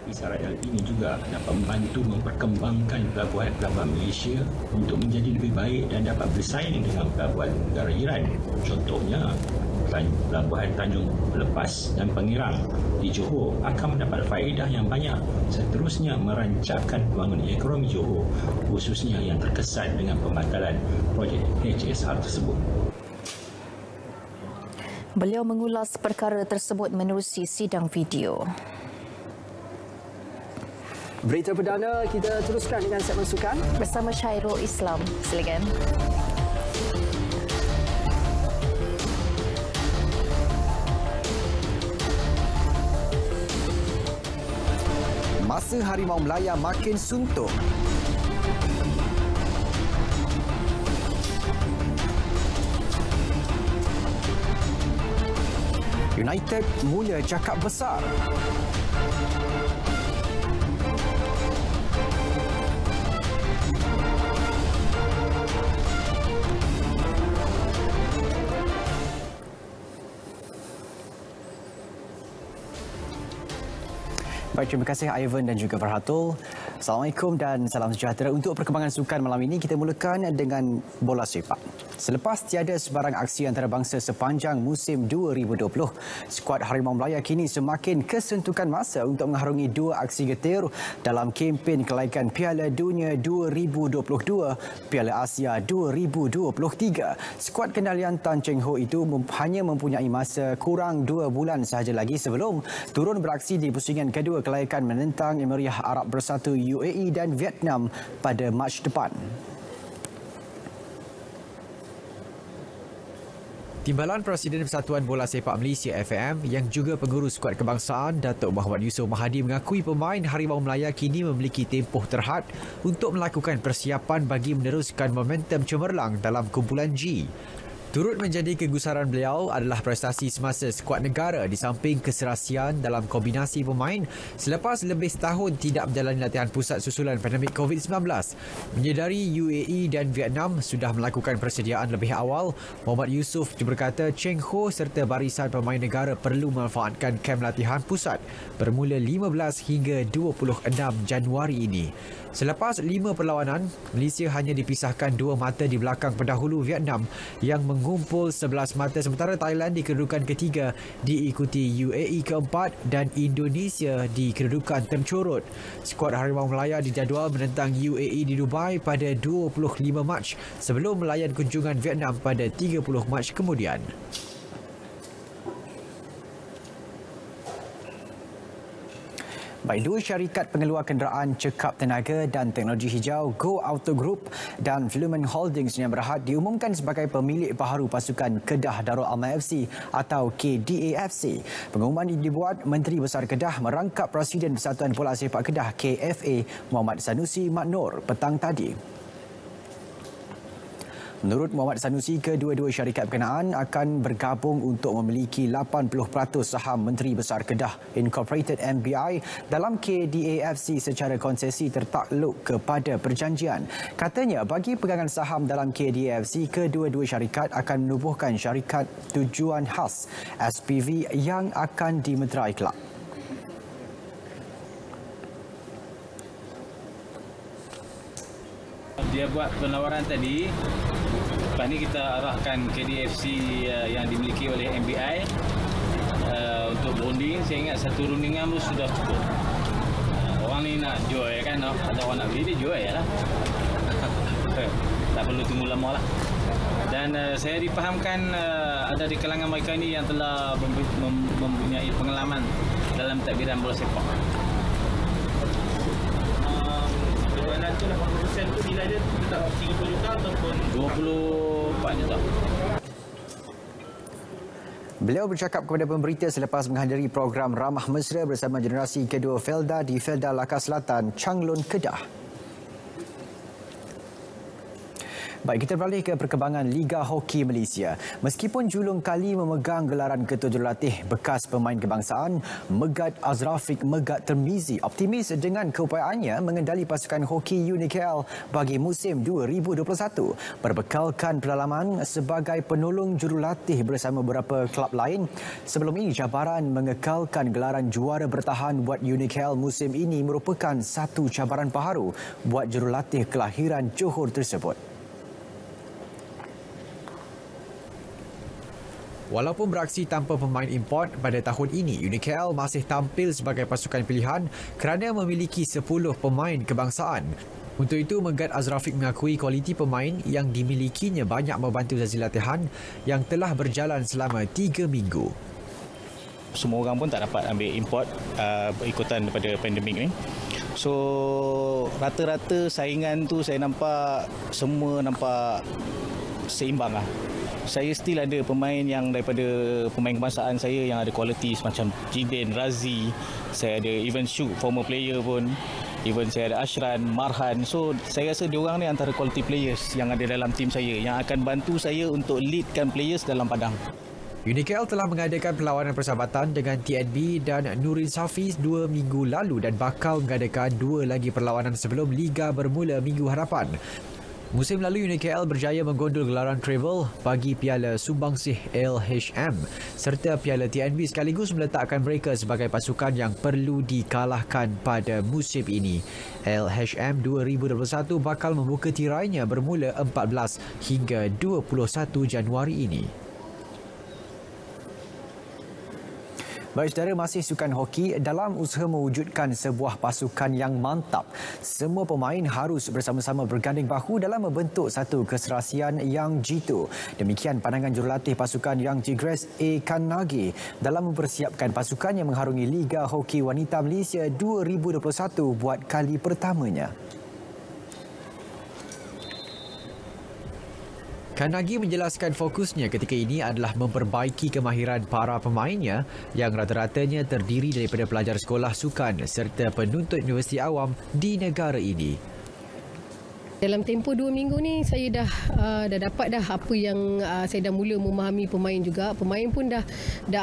ECRL ini juga dapat membantu memperkembangkan pelabuhan Malaysia untuk menjadi lebih baik dan dapat bersaing dengan pelabuhan negara jiran. Contohnya, Pelabuhan Tanjung Lepas dan Pengerang di Johor akan mendapat faedah yang banyak seterusnya merancangkan pembangunan ekonomi Johor khususnya yang terkesan dengan pembatalan projek HSR tersebut. Beliau mengulas perkara tersebut menerusi sidang video. Berita perdana kita teruskan dengan segmen sukan bersama Syairul Islam. Silakan. Masa Harimau Melaya makin suntuk. United mula cakap besar. Baik, terima kasih Ivan dan juga Farhatul. Assalamualaikum dan salam sejahtera. Untuk perkembangan sukan malam ini, kita mulakan dengan bola sepak. Selepas tiada sebarang aksi antarabangsa sepanjang musim 2020, skuad Harimau Melaya kini semakin kesentukan masa untuk mengharungi 2 aksi getir dalam kempen kelaikan Piala Dunia 2022, Piala Asia 2023. Skuad kendalian Tan Cheng Ho itu hanya mempunyai masa kurang 2 bulan sahaja lagi sebelum turun beraksi di pusingan kedua kelaikan menentang Emirat Arab Bersatu UAE dan Vietnam pada Mac depan. Timbalan Presiden Persatuan Bola Sepak Malaysia FAM yang juga pengurus skuad kebangsaan Datuk Muhammad Yusof Mahadi mengakui pemain Harimau Melaya kini memiliki tempoh terhad untuk melakukan persiapan bagi meneruskan momentum cemerlang dalam kumpulan G. Turut menjadi kegusaran beliau adalah prestasi semasa skuad negara di samping keserasian dalam kombinasi pemain selepas lebih setahun tidak menjalani latihan pusat susulan pandemik COVID-19. Menyedari UAE dan Vietnam sudah melakukan persediaan lebih awal, Muhammad Yusof berkata Cheng Ho serta barisan pemain negara perlu memanfaatkan kem latihan pusat bermula 15 hingga 26 Januari ini. Selepas 5 perlawanan, Malaysia hanya dipisahkan 2 mata di belakang pendahulu Vietnam yang mengumpul 11 mata, sementara Thailand di kedudukan ketiga diikuti UAE keempat dan Indonesia di kedudukan tercorot. Skuad Harimau Melaya dijadual menentang UAE di Dubai pada 25 Mac sebelum melayan kunjungan Vietnam pada 30 Mac kemudian. Baik, 2 syarikat pengeluar kenderaan cekap tenaga dan teknologi hijau Go Auto Group dan Flumen Holdings yang Berhad diumumkan sebagai pemilik baharu pasukan Kedah Darul Aman FC atau KDAFC. Pengumuman ini dibuat Menteri Besar Kedah merangkap Presiden Persatuan Bola Sepak Kedah KFA Muhammad Sanusi Mat Noor petang tadi. Menurut Muhammad Sanusi, kedua-dua syarikat berkenaan akan bergabung untuk memiliki 80% saham Menteri Besar Kedah Incorporated MBI dalam KDAFC secara konsesi tertakluk kepada perjanjian. Katanya, bagi pegangan saham dalam KDAFC, kedua-dua syarikat akan menubuhkan syarikat tujuan khas SPV yang akan dimeterai kelak. Dia buat penawaran tadi. Lepas ni kita arahkan KDAFC yang dimiliki oleh MBI untuk bonding. Saya ingat satu rundingan pun sudah cukup. Orang ni nak jual kan, ada orang nak beli dia jual lah. Tak perlu tunggu lama lah. Dan saya dipahamkan ada di kalangan mereka ni yang telah mempunyai pengalaman dalam tadbiran bola sepak. Perjalanan tu 80% tu nilai dia tetap 30 juta ataupun 24 juta. Beliau bercakap kepada pemberita selepas menghadiri program Ramah Mesra bersama generasi kedua Felda di Felda Lakar Selatan, Changlun, Kedah. Baik, kita beralih ke perkembangan Liga Hoki Malaysia. Meskipun julung kali memegang gelaran ketua jurulatih bekas pemain kebangsaan, Megat Azrafiq Megat Termizi optimis dengan keupayaannya mengendali pasukan hoki UniKL bagi musim 2021. Berbekalkan pengalaman sebagai penolong jurulatih bersama beberapa klub lain, sebelum ini cabaran mengekalkan gelaran juara bertahan buat UniKL musim ini merupakan satu cabaran baharu buat jurulatih kelahiran Johor tersebut. Walaupun beraksi tanpa pemain import pada tahun ini, UniKL masih tampil sebagai pasukan pilihan kerana memiliki 10 pemain kebangsaan. Untuk itu, Megat Azrafiq mengakui kualiti pemain yang dimilikinya banyak membantu sesi latihan yang telah berjalan selama 3 minggu. Semua orang pun tak dapat ambil import ikutan daripada pandemik ni. So, rata-rata saingan tu saya nampak semua nampak seimbang lah. Saya still ada pemain yang daripada pemain kebangsaan saya yang ada kualiti semacam Jiden, Razi. Saya ada even Syuk, former player pun. Even saya ada Ashran, Marhan. So, saya rasa diorang ni antara quality players yang ada dalam tim saya yang akan bantu saya untuk leadkan players dalam padang. UniKL telah mengadakan perlawanan persahabatan dengan TNB dan Nurin Safi 2 minggu lalu dan bakal mengadakan 2 lagi perlawanan sebelum Liga bermula minggu hadapan. Musim lalu UniKL berjaya menggondol gelaran treble bagi Piala Sumbangsih LHM serta Piala TNB sekaligus meletakkan mereka sebagai pasukan yang perlu dikalahkan pada musim ini. LHM 2021 bakal membuka tirainya bermula 14 hingga 21 Januari ini. Baik saudara, masih sukan hoki. Dalam usaha mewujudkan sebuah pasukan yang mantap, semua pemain harus bersama-sama berganding bahu dalam membentuk satu keserasian yang jitu. Demikian pandangan jurulatih pasukan Young Tigres A. Kanagi dalam mempersiapkan pasukan yang mengharungi Liga Hoki Wanita Malaysia 2021 buat kali pertamanya. Kanagi menjelaskan fokusnya ketika ini adalah memperbaiki kemahiran para pemainnya yang rata-ratanya terdiri daripada pelajar sekolah sukan serta penuntut universiti awam di negara ini. Dalam tempoh 2 minggu ni saya dah dapat apa yang saya dah mula memahami pemain juga. Pemain pun dah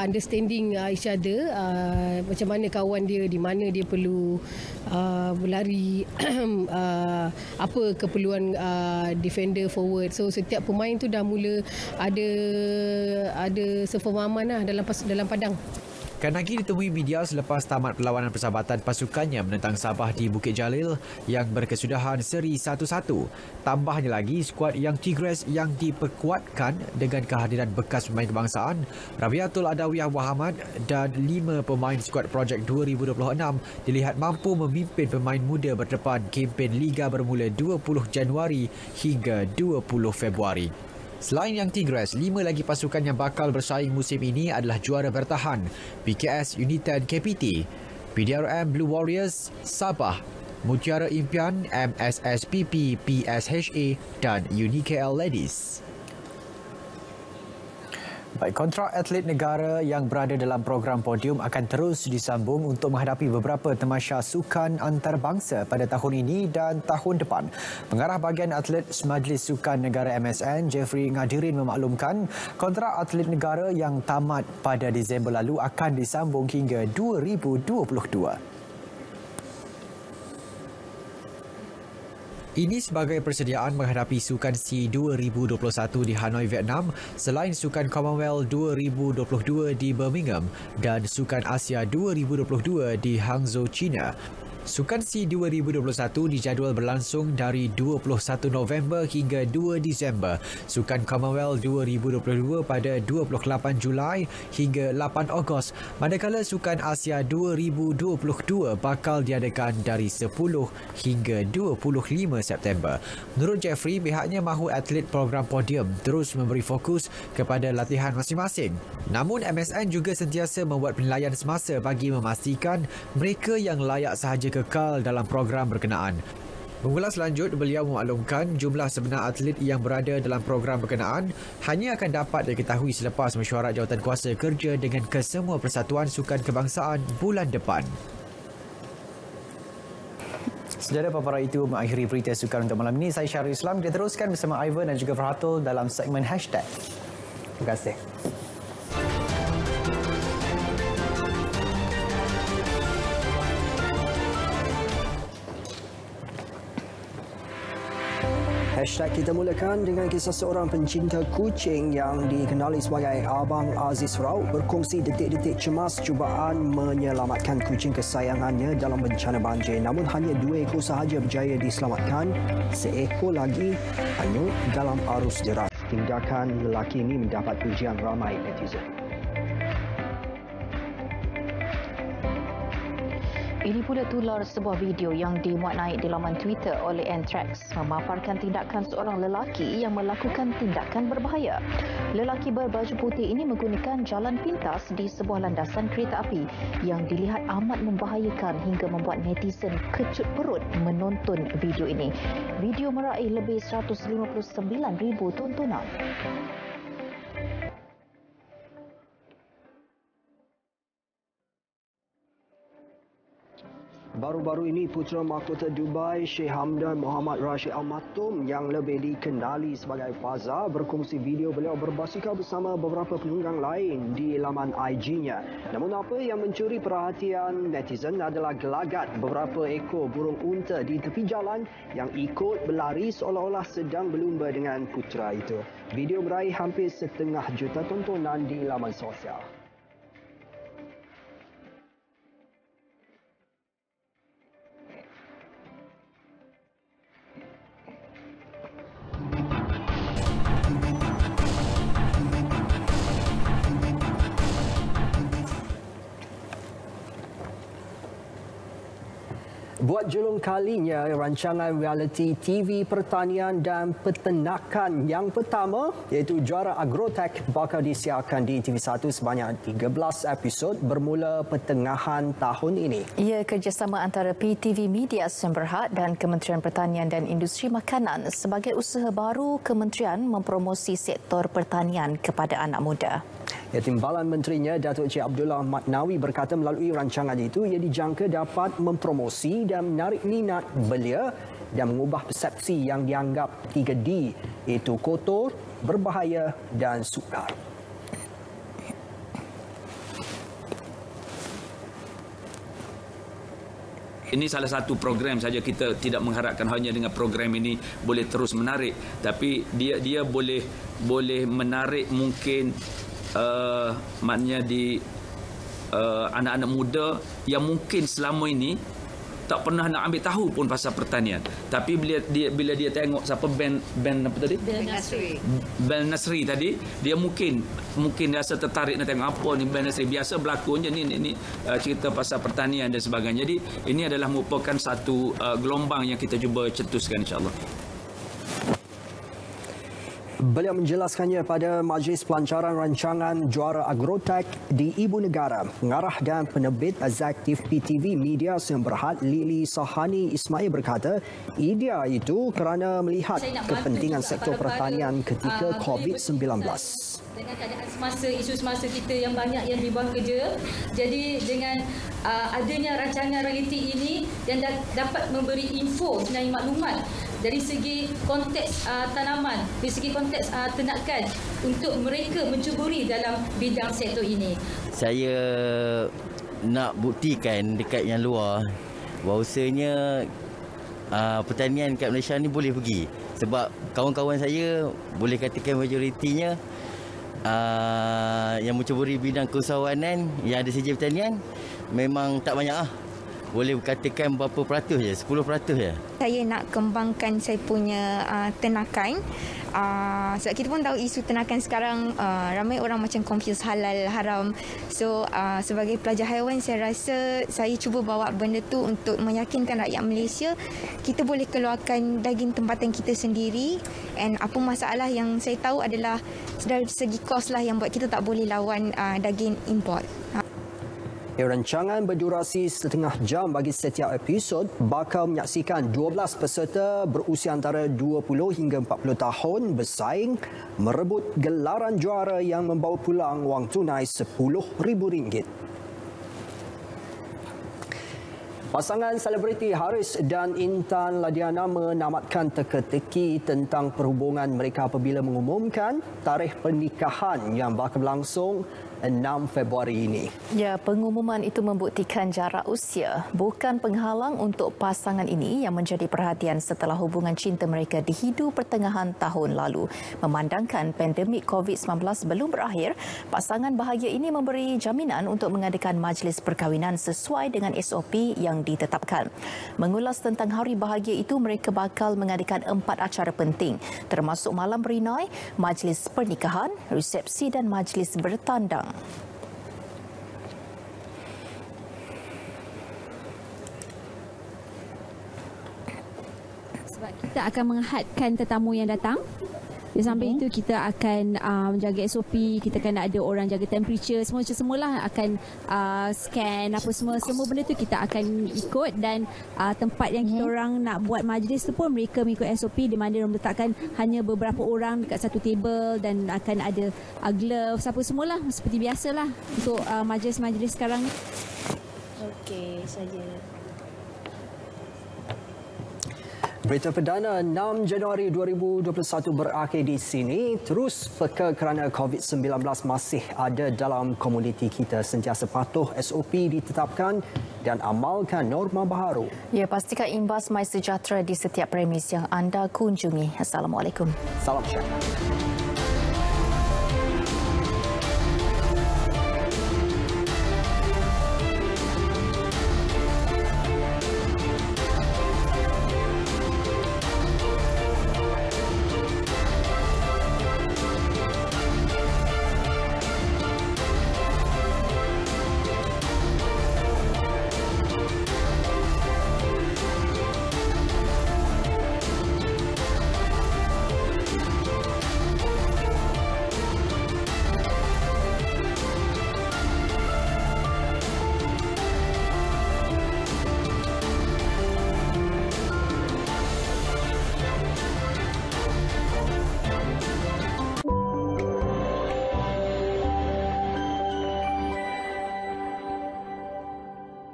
understanding each other, macam mana kawan dia, di mana dia perlu berlari, apa keperluan defender forward. So setiap pemain tu dah mula ada sefemahaman dalam padang. Kanagi ditemui media selepas tamat perlawanan persahabatan pasukannya menentang Sabah di Bukit Jalil yang berkesudahan seri 1-1. Tambahnya lagi, skuad Young Tigres yang diperkuatkan dengan kehadiran bekas pemain kebangsaan, Rabiatul Adawiyah Muhammad dan 5 pemain skuad Projek 2026 dilihat mampu memimpin pemain muda berdepan kempen Liga bermula 20 Januari hingga 20 Februari. Selain Young Tigres, 5 lagi pasukan yang bakal bersaing musim ini adalah juara bertahan PKS United KPT, PDRM Blue Warriors, Sabah, Mutiara Impian, MSSPP PSHA dan UniKL Ladies. Baik, kontrak atlet negara yang berada dalam program podium akan terus disambung untuk menghadapi beberapa tamasya sukan antarabangsa pada tahun ini dan tahun depan. Pengarah bahagian atlet Majlis Sukan Negara MSN, Jeffrey Ngadirin memaklumkan kontrak atlet negara yang tamat pada Disember lalu akan disambung hingga 2022. Ini sebagai persediaan menghadapi Sukan SEA 2021 di Hanoi, Vietnam, selain Sukan Commonwealth 2022 di Birmingham dan Sukan Asia 2022 di Hangzhou, China. Sukan SEA 2021 dijadual berlangsung dari 21 November hingga 2 Disember. Sukan Commonwealth 2022 pada 28 Julai hingga 8 Ogos. Manakala Sukan Asia 2022 bakal diadakan dari 10 hingga 25 September. Menurut Jeffrey, pihaknya mahu atlet program podium terus memberi fokus kepada latihan masing-masing. Namun MSN juga sentiasa membuat penilaian semasa bagi memastikan mereka yang layak sahaja kekal dalam program berkenaan. Mengulas lanjut, beliau memaklumkan jumlah sebenar atlet yang berada dalam program berkenaan hanya akan dapat diketahui selepas mesyuarat jawatan kuasa kerja dengan kesemua persatuan sukan kebangsaan bulan depan. Saudara, paparan itu mengakhiri berita sukan untuk malam ini. Saya Syahrul Islam. Kita teruskan bersama Ivan dan juga Farhatul dalam segmen Hashtag. Terima kasih. Hashtag kita mulakan dengan kisah seorang pencinta kucing yang dikenali sebagai Abang Aziz Rauh berkongsi detik-detik cemas cubaan menyelamatkan kucing kesayangannya dalam bencana banjir. Namun hanya 2 ekor sahaja berjaya diselamatkan, seekor lagi hanyut dalam arus deras. Tindakan lelaki ini mendapat pujian ramai netizen. Ini pula tular sebuah video yang dimuat naik di laman Twitter oleh Anthrax memaparkan tindakan seorang lelaki yang melakukan tindakan berbahaya. Lelaki berbaju putih ini menggunakan jalan pintas di sebuah landasan kereta api yang dilihat amat membahayakan hingga membuat netizen kecut perut menonton video ini. Video meraih lebih 159,000 tontonan. Baru-baru ini Putera Mahkota Dubai Sheikh Hamdan Muhammad Rashid Al Maktoum yang lebih dikenali sebagai Faza berkongsi video beliau berbasikal bersama beberapa penunggang lain di laman IG-nya. Namun apa yang mencuri perhatian netizen adalah gelagat beberapa ekor burung unta di tepi jalan yang ikut berlari seolah-olah sedang berlumba dengan putera itu. Video meraih hampir 1.5 juta tontonan di laman sosial. Buat julung kalinya, rancangan realiti TV pertanian dan peternakan yang pertama iaitu Juara Agrotech bakal disiarkan di TV1 sebanyak 13 episod bermula pertengahan tahun ini. Ia kerjasama antara PTV Media Sdn Bhd dan Kementerian Pertanian dan Industri Makanan sebagai usaha baru kementerian mempromosi sektor pertanian kepada anak muda. Timbalan Menterinya Datuk Cik Abdullah Maknawi berkata melalui rancangan itu ia dijangka dapat mempromosi dan menarik minat belia dan mengubah persepsi yang dianggap 3D iaitu kotor, berbahaya dan sukar. Ini salah satu program saja, kita tidak mengharapkan hanya dengan program ini boleh terus menarik, tapi dia boleh menarik mungkin maknanya di anak-anak muda yang mungkin selama ini tak pernah nak ambil tahu pun pasal pertanian. Tapi bila dia tengok siapa band apa tadi? Band Nasri tadi, dia mungkin rasa tertarik nak tengok apa ni band Nasri. Biasa berlakon je ni cerita pasal pertanian dan sebagainya. Jadi ini adalah merupakan satu gelombang yang kita cuba cetuskan insya-Allah. Beliau menjelaskannya pada majlis pelancaran rancangan Juara Agrotech di Ibu Negara. Pengarah dan penerbit eksekutif PTV Media Sdn Bhd Lili Sahani Ismail berkata, idea itu kerana melihat kepentingan sektor pertanian ketika COVID-19. Dengan keadaan semasa, isu semasa kita yang banyak yang di bawah kerja, jadi dengan adanya rancangan realiti ini yang dapat memberi info sebenarnya maklumat dari segi konteks tanaman, dari segi konteks ternakan untuk mereka mencuburi dalam bidang sektor ini. Saya nak buktikan dekat yang luar bahawasanya pertanian kat Malaysia ni boleh pergi. Sebab kawan-kawan saya boleh katakan majoritinya yang mencuburi bidang keusahawanan yang ada saja pertanian memang tak banyak boleh katakan berapa peratus je, 10% je. Saya nak kembangkan saya punya ternakan. Sebab kita pun tahu isu ternakan sekarang ramai orang macam confuse halal, haram. So sebagai pelajar haiwan saya rasa saya cuba bawa benda tu untuk meyakinkan rakyat Malaysia kita boleh keluarkan daging tempatan kita sendiri. And apa masalah yang saya tahu adalah dari segi kos lah yang buat kita tak boleh lawan daging import. Rancangan berdurasi 1/2 jam bagi setiap episod bakal menyaksikan 12 peserta berusia antara 20 hingga 40 tahun bersaing merebut gelaran juara yang membawa pulang wang tunai RM10,000. Pasangan selebriti Haris dan Intan Ladiana menamatkan teka-teki tentang perhubungan mereka apabila mengumumkan tarikh pernikahan yang bakal berlangsung 6 Februari ini. Ya, pengumuman itu membuktikan jarak usia bukan penghalang untuk pasangan ini yang menjadi perhatian setelah hubungan cinta mereka dihidu pertengahan tahun lalu. Memandangkan pandemik COVID-19 belum berakhir, pasangan bahagia ini memberi jaminan untuk mengadakan majlis perkahwinan sesuai dengan SOP yang ditetapkan. Mengulas tentang hari bahagia itu, mereka bakal mengadakan 4 acara penting termasuk malam berinai, majlis pernikahan, resepsi dan majlis bertandang. Sebab kita akan menghadkan tetamu yang datang. Di samping itu kita akan menjaga SOP, kita akan ada orang jaga temperature, semualah akan scan apa semua benda tu kita akan ikut. Dan tempat yang kita orang nak buat majlis tu pun mereka mengikut SOP di mana mereka letakkan hanya beberapa orang dekat satu table dan akan ada gloves apa semualah seperti biasalah untuk majlis-majlis sekarang ni. Okey, saja. Berita perdana 6 Januari 2021 berakhir di sini. Terus peka kerana COVID-19 masih ada dalam komuniti kita. Sentiasa patuh SOP ditetapkan dan amalkan norma baharu. Ya, pastikan imbas mai sejahtera di setiap premis yang anda kunjungi. Assalamualaikum. Salam sejahtera.